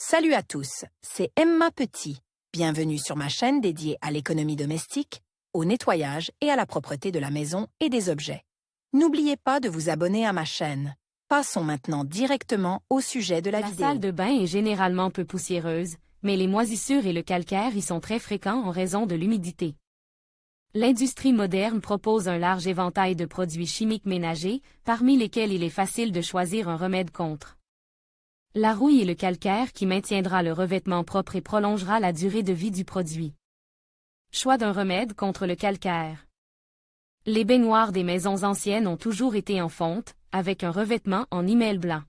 Salut à tous, c'est Emma Petit. Bienvenue sur ma chaîne dédiée à l'économie domestique, au nettoyage et à la propreté de la maison et des objets. N'oubliez pas de vous abonner à ma chaîne. Passons maintenant directement au sujet de la vidéo. La salle de bain est généralement peu poussiéreuse, mais les moisissures et le calcaire y sont très fréquents en raison de l'humidité. L'industrie moderne propose un large éventail de produits chimiques ménagers, parmi lesquels il est facile de choisir un remède contre la rouille et le calcaire qui maintiendra le revêtement propre et prolongera la durée de vie du produit. Choix d'un remède contre le calcaire. Les baignoires des maisons anciennes ont toujours été en fonte, avec un revêtement en email blanc.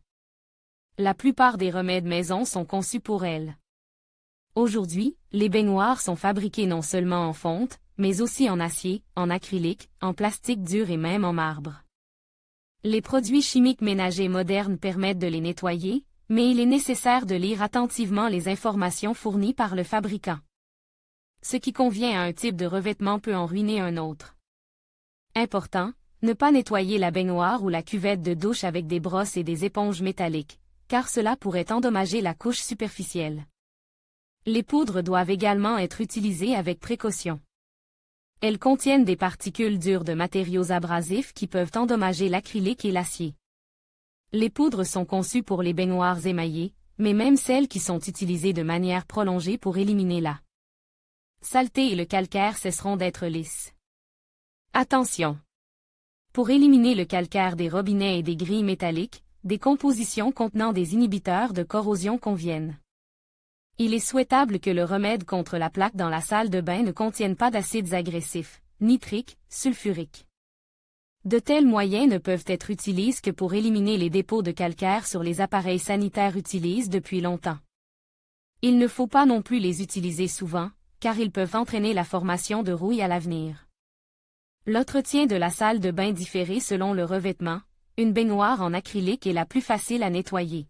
La plupart des remèdes maison sont conçus pour elles. Aujourd'hui, les baignoires sont fabriquées non seulement en fonte, mais aussi en acier, en acrylique, en plastique dur et même en marbre. Les produits chimiques ménagers modernes permettent de les nettoyer, mais il est nécessaire de lire attentivement les informations fournies par le fabricant. Ce qui convient à un type de revêtement peut en ruiner un autre. Important, ne pas nettoyer la baignoire ou la cuvette de douche avec des brosses et des éponges métalliques, car cela pourrait endommager la couche superficielle. Les poudres doivent également être utilisées avec précaution. Elles contiennent des particules dures de matériaux abrasifs qui peuvent endommager l'acrylique et l'acier. Les poudres sont conçues pour les baignoires émaillées, mais même celles qui sont utilisées de manière prolongée pour éliminer la saleté et le calcaire cesseront d'être lisses. Attention! Pour éliminer le calcaire des robinets et des grilles métalliques, des compositions contenant des inhibiteurs de corrosion conviennent. Il est souhaitable que le remède contre la plaque dans la salle de bain ne contienne pas d'acides agressifs, nitriques, sulfuriques. De tels moyens ne peuvent être utilisés que pour éliminer les dépôts de calcaire sur les appareils sanitaires utilisés depuis longtemps. Il ne faut pas non plus les utiliser souvent, car ils peuvent entraîner la formation de rouille à l'avenir. L'entretien de la salle de bain diffère selon le revêtement. Une baignoire en acrylique est la plus facile à nettoyer.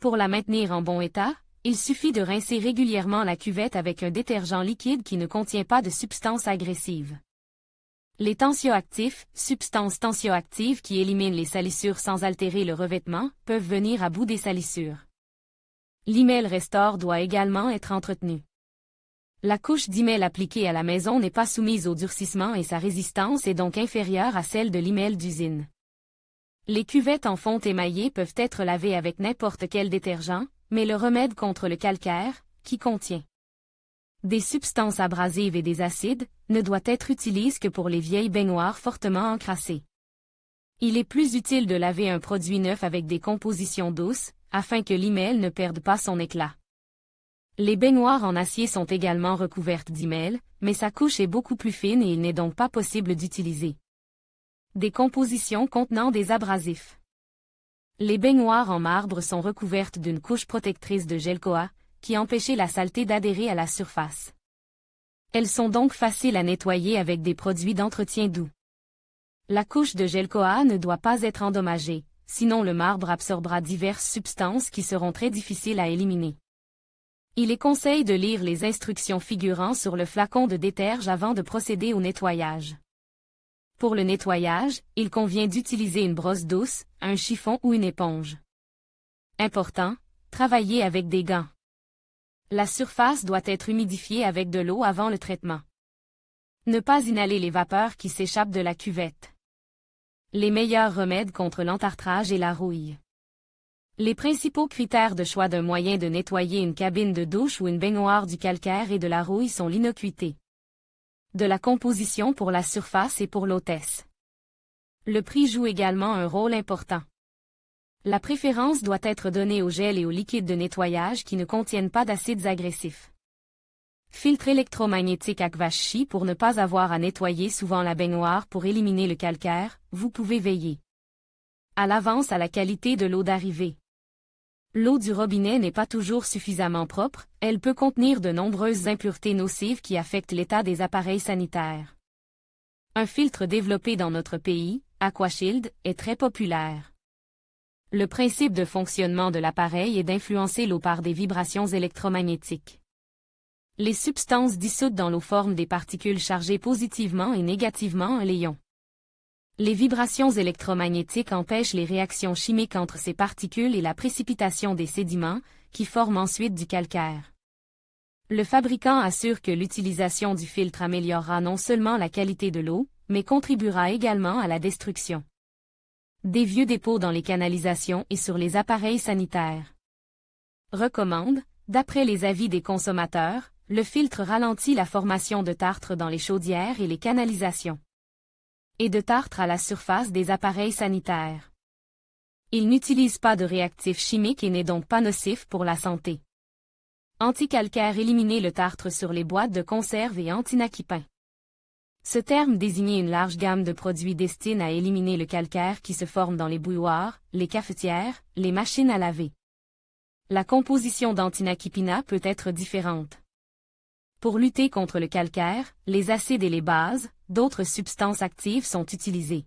Pour la maintenir en bon état, il suffit de rincer régulièrement la cuvette avec un détergent liquide qui ne contient pas de substances agressives. Les tensioactifs, substances tensioactives qui éliminent les salissures sans altérer le revêtement, peuvent venir à bout des salissures. L'email restore doit également être entretenu. La couche d'email appliquée à la maison n'est pas soumise au durcissement et sa résistance est donc inférieure à celle de l'email d'usine. Les cuvettes en fonte émaillée peuvent être lavées avec n'importe quel détergent, mais le remède contre le calcaire, qui contient des substances abrasives et des acides, ne doit être utilisé que pour les vieilles baignoires fortement encrassées. Il est plus utile de laver un produit neuf avec des compositions douces, afin que l'email ne perde pas son éclat. Les baignoires en acier sont également recouvertes d'email, mais sa couche est beaucoup plus fine et il n'est donc pas possible d'utiliser des compositions contenant des abrasifs. Les baignoires en marbre sont recouvertes d'une couche protectrice de gel Koa, qui empêchait la saleté d'adhérer à la surface. Elles sont donc faciles à nettoyer avec des produits d'entretien doux. La couche de gel Koa ne doit pas être endommagée, sinon le marbre absorbera diverses substances qui seront très difficiles à éliminer. Il est conseillé de lire les instructions figurant sur le flacon de déterge avant de procéder au nettoyage. Pour le nettoyage, il convient d'utiliser une brosse douce, un chiffon ou une éponge. Important, travailler avec des gants. La surface doit être humidifiée avec de l'eau avant le traitement. Ne pas inhaler les vapeurs qui s'échappent de la cuvette. Les meilleurs remèdes contre l'entartrage et la rouille. Les principaux critères de choix d'un moyen de nettoyer une cabine de douche ou une baignoire du calcaire et de la rouille sont l'innocuité de la composition pour la surface et pour l'hôtesse. Le prix joue également un rôle important. La préférence doit être donnée aux gels et aux liquides de nettoyage qui ne contiennent pas d'acides agressifs. Filtre électromagnétique Akvashi pour ne pas avoir à nettoyer souvent la baignoire pour éliminer le calcaire, vous pouvez veiller à l'avance à la qualité de l'eau d'arrivée. L'eau du robinet n'est pas toujours suffisamment propre, elle peut contenir de nombreuses impuretés nocives qui affectent l'état des appareils sanitaires. Un filtre développé dans notre pays, AquaShield, est très populaire. Le principe de fonctionnement de l'appareil est d'influencer l'eau par des vibrations électromagnétiques. Les substances dissoutes dans l'eau forment des particules chargées positivement et négativement un ion. Les vibrations électromagnétiques empêchent les réactions chimiques entre ces particules et la précipitation des sédiments, qui forment ensuite du calcaire. Le fabricant assure que l'utilisation du filtre améliorera non seulement la qualité de l'eau, mais contribuera également à la destruction des vieux dépôts dans les canalisations et sur les appareils sanitaires. Recommande, d'après les avis des consommateurs, le filtre ralentit la formation de tartre dans les chaudières et les canalisations, et de tartre à la surface des appareils sanitaires. Il n'utilise pas de réactifs chimiques et n'est donc pas nocif pour la santé. Anticalcaire: éliminer le tartre sur les boîtes de conserve et antinakipin. Ce terme désignait une large gamme de produits destinés à éliminer le calcaire qui se forme dans les bouilloires, les cafetières, les machines à laver. La composition d'antinakipina peut être différente. Pour lutter contre le calcaire, les acides et les bases, d'autres substances actives sont utilisées.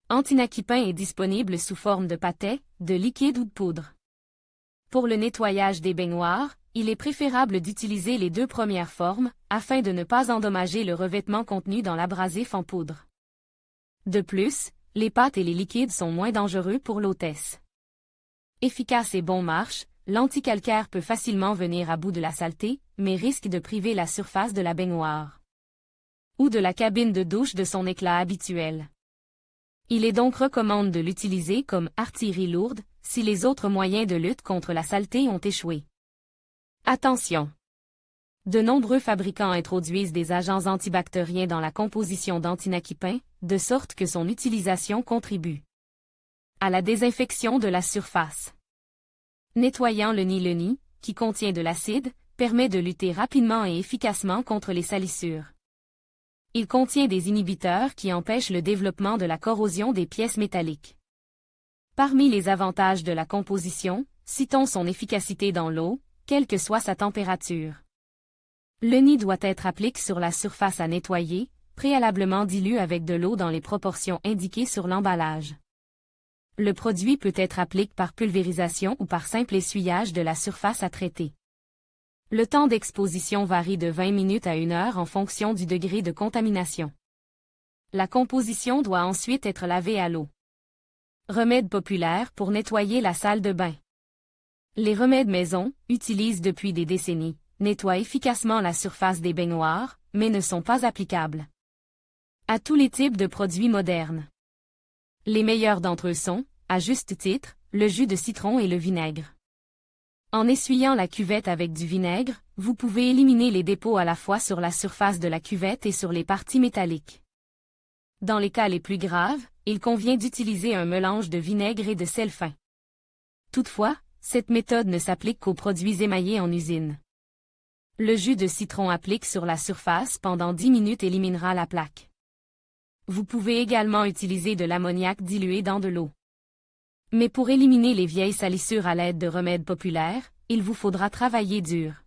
Antinakipin est disponible sous forme de pâté, de liquide ou de poudre. Pour le nettoyage des baignoires, il est préférable d'utiliser les deux premières formes, afin de ne pas endommager le revêtement contenu dans l'abrasif en poudre. De plus, les pâtes et les liquides sont moins dangereux pour l'hôtesse. Efficace et bon marche, l'anticalcaire peut facilement venir à bout de la saleté, mais risque de priver la surface de la baignoire ou de la cabine de douche de son éclat habituel. Il est donc recommandé de l'utiliser comme artillerie lourde, si les autres moyens de lutte contre la saleté ont échoué. Attention! De nombreux fabricants introduisent des agents antibactériens dans la composition d'antinakipin, de sorte que son utilisation contribue à la désinfection de la surface. Nettoyant le nylon, qui contient de l'acide, permet de lutter rapidement et efficacement contre les salissures. Il contient des inhibiteurs qui empêchent le développement de la corrosion des pièces métalliques. Parmi les avantages de la composition, citons son efficacité dans l'eau, quelle que soit sa température. Le nid doit être appliqué sur la surface à nettoyer, préalablement dilu avec de l'eau dans les proportions indiquées sur l'emballage. Le produit peut être appliqué par pulvérisation ou par simple essuyage de la surface à traiter. Le temps d'exposition varie de 20 minutes à 1 heure en fonction du degré de contamination. La composition doit ensuite être lavée à l'eau. Remède populaire pour nettoyer la salle de bain. Les remèdes maison, utilisés depuis des décennies, nettoient efficacement la surface des baignoires, mais ne sont pas applicables à tous les types de produits modernes. Les meilleurs d'entre eux sont, à juste titre, le jus de citron et le vinaigre. En essuyant la cuvette avec du vinaigre, vous pouvez éliminer les dépôts à la fois sur la surface de la cuvette et sur les parties métalliques. Dans les cas les plus graves, il convient d'utiliser un mélange de vinaigre et de sel fin. Toutefois, cette méthode ne s'applique qu'aux produits émaillés en usine. Le jus de citron appliqué sur la surface pendant 10 minutes éliminera la plaque. Vous pouvez également utiliser de l'ammoniac dilué dans de l'eau. Mais pour éliminer les vieilles salissures à l'aide de remèdes populaires, il vous faudra travailler dur.